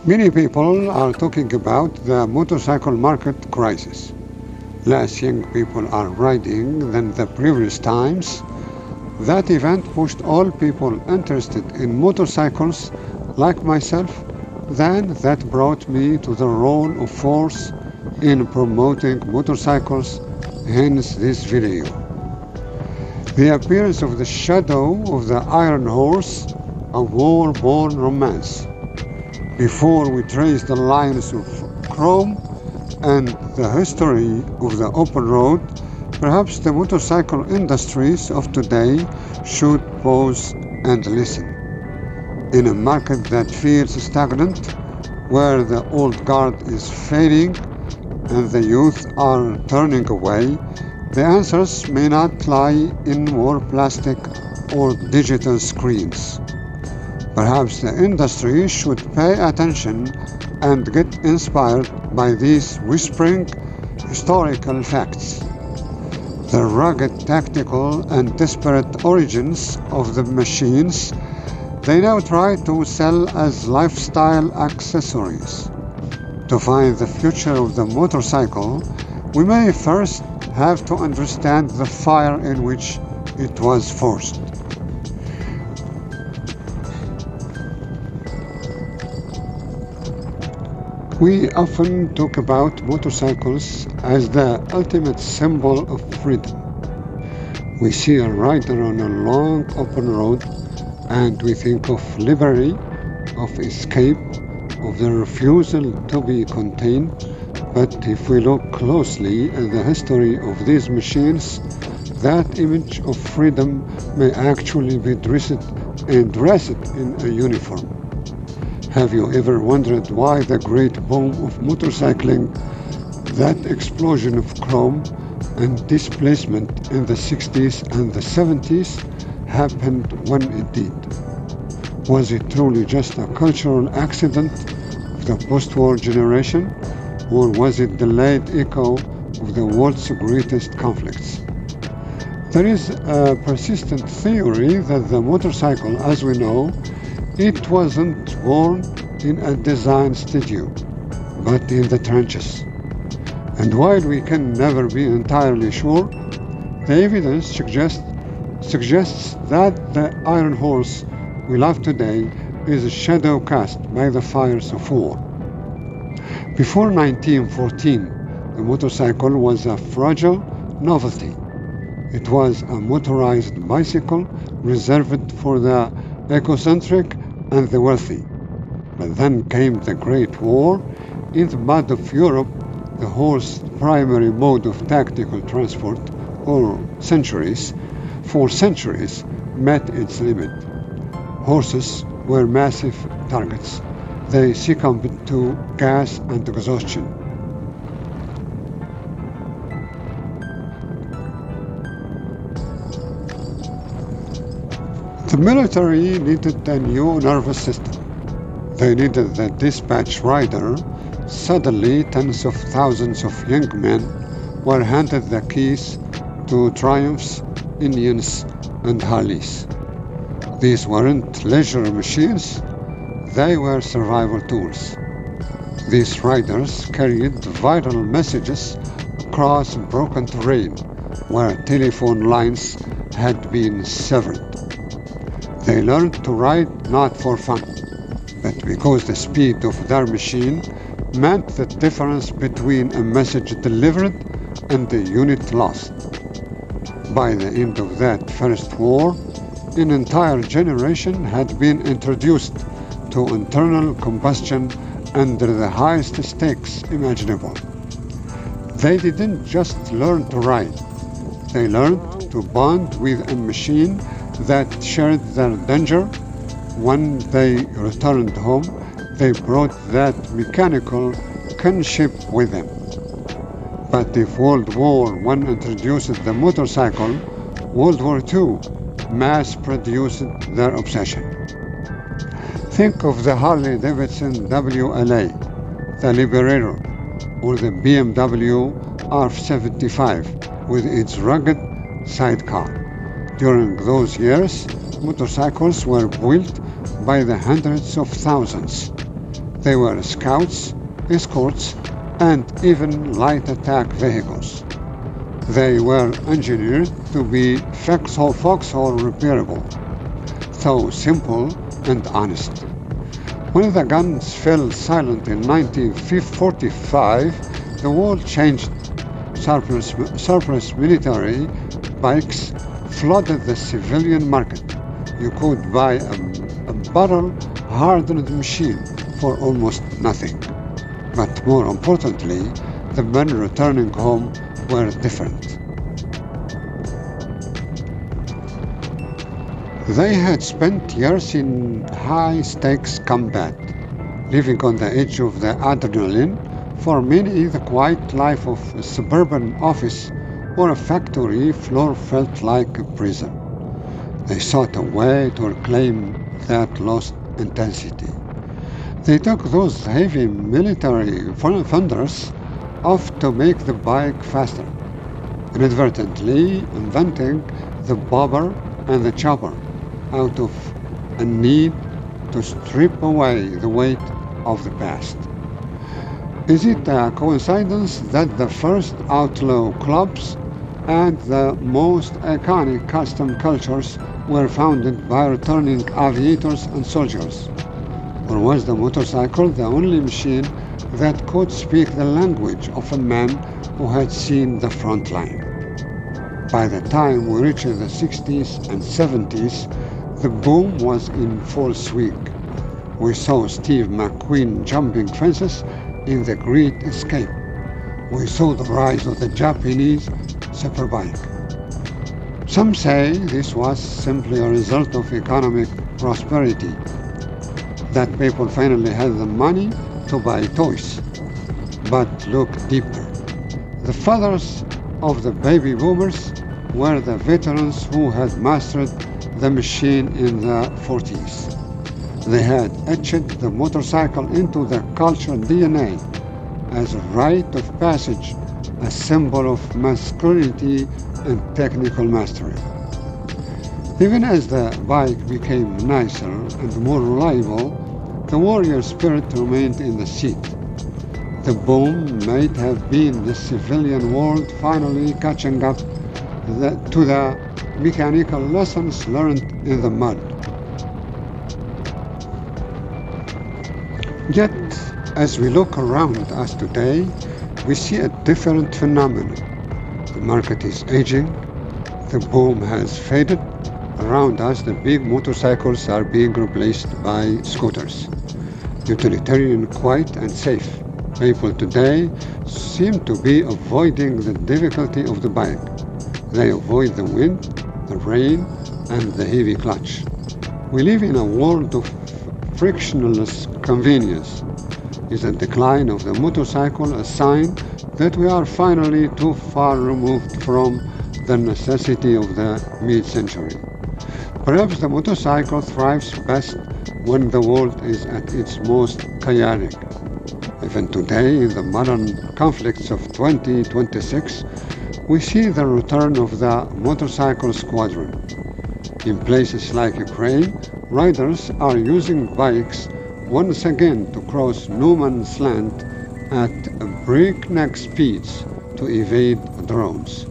Many people are talking about the motorcycle market crisis. Less young people are riding than the previous times. That event pushed all people interested in motorcycles, like myself, then that brought me to the role of force in promoting motorcycles, hence this video. The appearance of the shadow of the Iron Horse, a war-born romance. Before we trace the lines of Chrome and the history of the open road, perhaps the motorcycle industries of today should pause and listen. In a market that feels stagnant, where the old guard is fading and the youth are turning away, the answers may not lie in more plastic or digital screens. Perhaps the industry should pay attention and get inspired by these whispering historical facts. The rugged, tactical, and desperate origins of the machines they now try to sell as lifestyle accessories. To find the future of the motorcycle, we may first have to understand the fire in which it was forged. We often talk about motorcycles as the ultimate symbol of freedom. We see a rider on a long open road and we think of liberty, of escape, of the refusal to be contained. But if we look closely at the history of these machines, that image of freedom may actually be dressed in a uniform. Have you ever wondered why the great boom of motorcycling, that explosion of chrome and displacement in the 60s and the 70s, happened when it did? Was it truly just a cultural accident of the post-war generation, or was it the late echo of the world's greatest conflicts? There is a persistent theory that the motorcycle, as we know, it wasn't born in a design studio, but in the trenches. And while we can never be entirely sure, the evidence suggests that the Iron Horse we love today is a shadow cast by the fires of war. Before 1914, the motorcycle was a fragile novelty. It was a motorized bicycle reserved for the eccentric and the wealthy. But then came the Great War. In the mud of Europe, the horse, primary mode of tactical transport for centuries, met its limit. Horses were massive targets. They succumbed to gas and exhaustion. The military needed a new nervous system. They needed the dispatch rider. Suddenly, tens of thousands of young men were handed the keys to Triumphs, Indians, and Harleys. These weren't leisure machines, they were survival tools. These riders carried vital messages across broken terrain where telephone lines had been severed. They learned to ride not for fun, but because the speed of their machine meant the difference between a message delivered and a unit lost. By the end of that first war, an entire generation had been introduced to internal combustion under the highest stakes imaginable. They didn't just learn to ride, they learned to bond with a machine that shared their danger. When they returned home, they brought that mechanical kinship with them. But if World War I introduced the motorcycle, World War II mass-produced their obsession. Think of the Harley-Davidson WLA, the Liberator, or the BMW R75 with its rugged sidecar. During those years, motorcycles were built by the hundreds of thousands. They were scouts, escorts, and even light attack vehicles. They were engineered to be foxhole repairable, so simple and honest. When the guns fell silent in 1945, the world changed. Surplus military bikes flooded the civilian market. You could buy a barrel-hardened machine for almost nothing. But more importantly, the men returning home were different. They had spent years in high-stakes combat, living on the edge of the adrenaline. For many, the quiet life of a suburban office or a factory floor felt like a prison. They sought a way to reclaim that lost intensity. They took those heavy military thunders off to make the bike faster, inadvertently inventing the bobber and the chopper out of a need to strip away the weight of the past. Is it a coincidence that the first outlaw clubs and the most iconic custom cultures were founded by returning aviators and soldiers? Or was the motorcycle the only machine that could speak the language of a man who had seen the front line? By the time we reached the 60s and 70s, the boom was in full swing. We saw Steve McQueen jumping fences in The Great Escape. We saw the rise of the Japanese superbike. Some say this was simply a result of economic prosperity, that people finally had the money to buy toys. But look deeper. The fathers of the baby boomers were the veterans who had mastered the machine in the 40s. They had etched the motorcycle into the cultural DNA as a rite of passage, a symbol of masculinity and technical mastery. Even as the bike became nicer and more reliable, the warrior spirit remained in the seat. The boom might have been the civilian world finally catching up to the mechanical lessons learned in the mud. Yet, as we look around us today, we see a different phenomenon. The market is aging, the boom has faded. Around us, the big motorcycles are being replaced by scooters. Utilitarian, quiet, and safe. People today seem to be avoiding the difficulty of the bike. They avoid the wind, the rain, and the heavy clutch. We live in a world of frictionless convenience. Is the decline of the motorcycle a sign that we are finally too far removed from the necessity of the mid-century? Perhaps the motorcycle thrives best when the world is at its most chaotic. Even today, in the modern conflicts of 2026, we see the return of the motorcycle squadron. In places like Ukraine, riders are using bikes once again to cross no man's land at breakneck speeds to evade drones.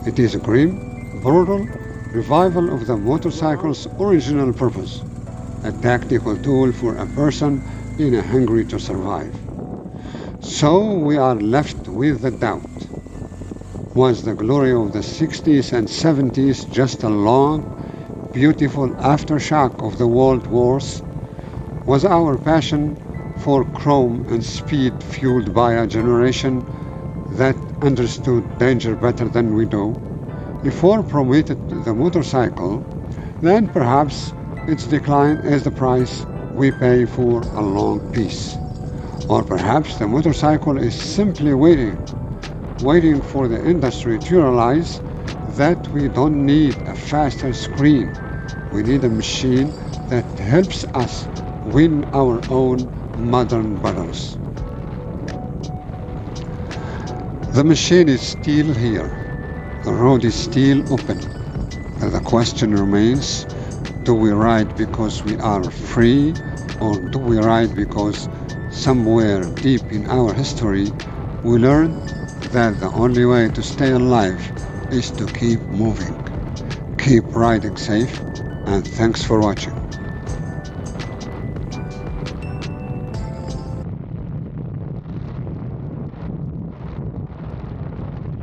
It is a grim, brutal revival of the motorcycle's original purpose, a tactical tool for a person in a hungry to survive. So we are left with the doubt. Was the glory of the 60s and 70s just a long, beautiful aftershock of the world wars? Was our passion for chrome and speed fueled by a generation that understood danger better than we do? If war promoted the motorcycle, then perhaps its decline is the price we pay for a long peace. Or perhaps the motorcycle is simply waiting for the industry to realize that we don't need a faster screen. We need a machine that helps us win our own modern battles. The machine is still here. The road is still open. But the question remains, do we ride because we are free, or do we ride because Somewhere deep in our history, we learned that the only way to stay alive is to keep moving. Keep riding safe, and thanks for watching.